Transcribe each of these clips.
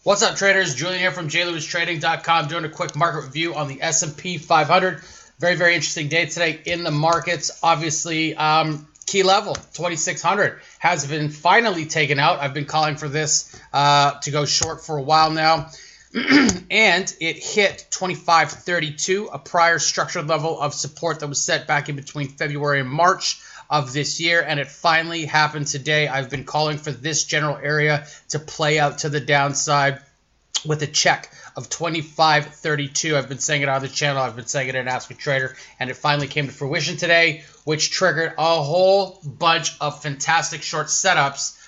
What's up, traders? Julian here from jlewistrading.com doing a quick market review on the S&P 500. Very, very interesting day today in the markets. Obviously, key level, 2,600, has been finally taken out. I've been calling for this to go short for a while now. And it hit 2532, a prior structured level of support that was set back in between February and March of this year, and it finally happened today. I've been calling for this general area to play out to the downside with a check of 2532. I've been saying it on the channel. I've been saying it in Ask a Trader, and it finally came to fruition today, which triggered a whole bunch of fantastic short setups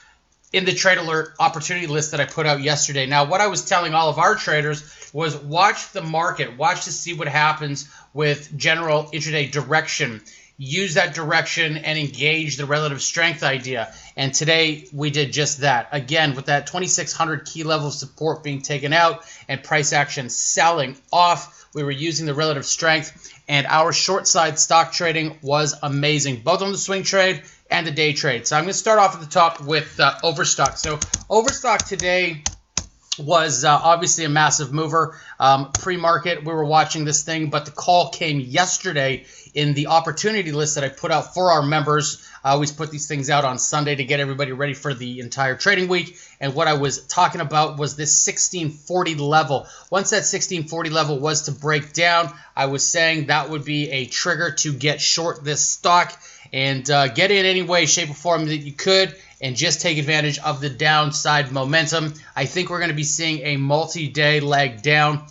in the trade alert opportunity list that I put out yesterday. Now, what I was telling all of our traders was watch the market, watch to see what happens with general intraday direction. Use that direction and engage the relative strength idea. And today we did just that. Again, with that 2,600 key level of support being taken out and price action selling off, we were using the relative strength, and our short side stock trading was amazing, both on the swing trade and the day trade. So I'm going to start off at the top with Overstock. So Overstock today was obviously a massive mover. Pre-market, we were watching this thing, but the call came yesterday in the opportunity list that I put out for our members. I always put these things out on Sunday to get everybody ready for the entire trading week. And what I was talking about was this 1640 level. Once that 1640 level was to break down, I was saying that would be a trigger to get short this stock and get in any way, shape, or form that you could, and just take advantage of the downside momentum. I think we're going to be seeing a multi-day leg down.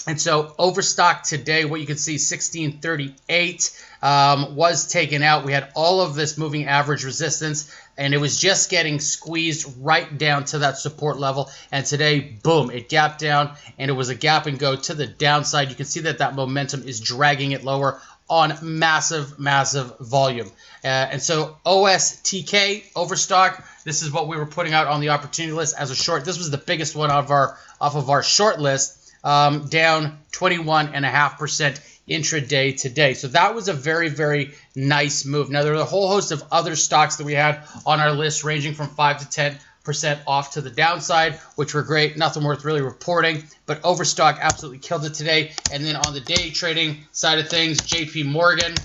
And so Overstock today, what you can see, 1638 was taken out. We had all of this moving average resistance, and it was just getting squeezed right down to that support level. And today, boom, it gapped down, and it was a gap and go to the downside. You can see that that momentum is dragging it lower on massive, massive volume. And so OSTK, Overstock, this is what we were putting out on the opportunity list as a short. This was the biggest one off of our short list, down 21.5% intraday today. So that was a very, very nice move. Now, there are a whole host of other stocks that we had on our list ranging from 5 to 10% off to the downside, which were great. Nothing worth really reporting, but Overstock absolutely killed it today. And then on the day trading side of things, JP Morgan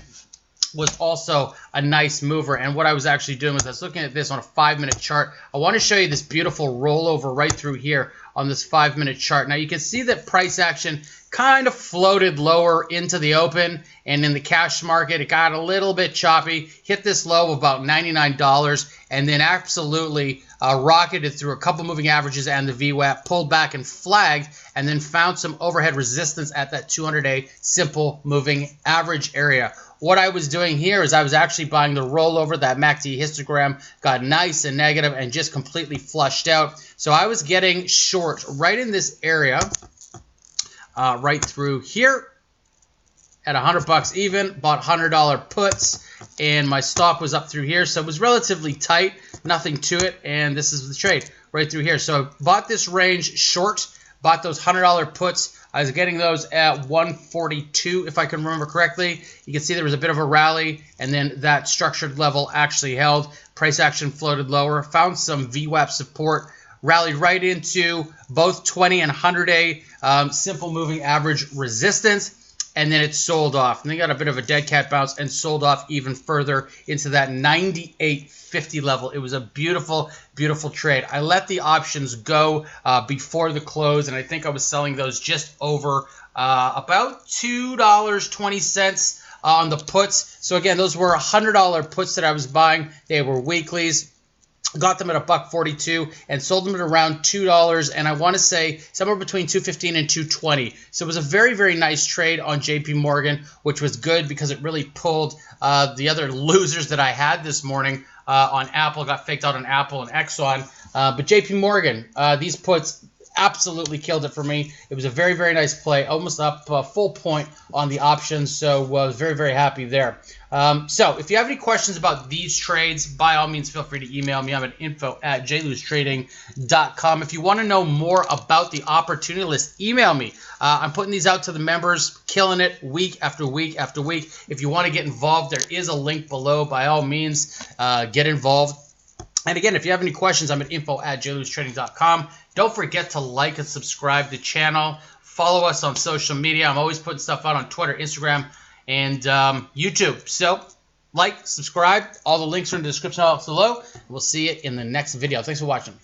was also a nice mover. And what I was actually doing was I was looking at this on a 5-minute chart. I want to show you this beautiful rollover right through here on this 5-minute chart. Now you can see that price action kind of floated lower into the open, and in the cash market it got a little bit choppy, hit this low of about $99, and then absolutely rocketed through a couple moving averages and the VWAP, pulled back and flagged, and then found some overhead resistance at that 200-day simple moving average area. What I was doing here is I was actually buying the rollover. That MACD histogram got nice and negative and just completely flushed out. So I was getting short right in this area, right through here at $100 even, bought $100 puts, and my stop was up through here. So it was relatively tight, nothing to it, and this is the trade right through here. So I bought this range short, bought those $100 puts. I was getting those at 142, if I can remember correctly. You can see there was a bit of a rally, and then that structured level actually held. Price action floated lower, found some VWAP support, rallied right into both 20 and 100-day simple moving average resistance, and then it sold off. And they got a bit of a dead cat bounce and sold off even further into that 98.50 level. It was a beautiful, beautiful trade. I let the options go before the close, and I think I was selling those just over about $2.20 on the puts. So again, those were $100 puts that I was buying. They were weeklies. Got them at $1.42 and sold them at around $2, and I want to say somewhere between $2.15 and $2.20. So it was a very, very nice trade on JP Morgan, which was good because it really pulled the other losers that I had this morning on Apple. Got faked out on Apple and Exxon, but JP Morgan, these puts absolutely killed it for me. It was a very, very nice play, almost up a full point on the options, so I was very, very happy there. So if you have any questions about these trades, by all means, feel free to email me. I'm at info@jlewistrading.com. If you want to know more about the opportunity list, email me. I'm putting these out to the members, killing it week after week after week. If you want to get involved, there is a link below. By all means, get involved. And again, if you have any questions, I'm at info@jlewistraining.com. Don't forget to like and subscribe to the channel. Follow us on social media. I'm always putting stuff out on Twitter, Instagram, and YouTube. So like, subscribe. All the links are in the description box below. We'll see you in the next video. Thanks for watching.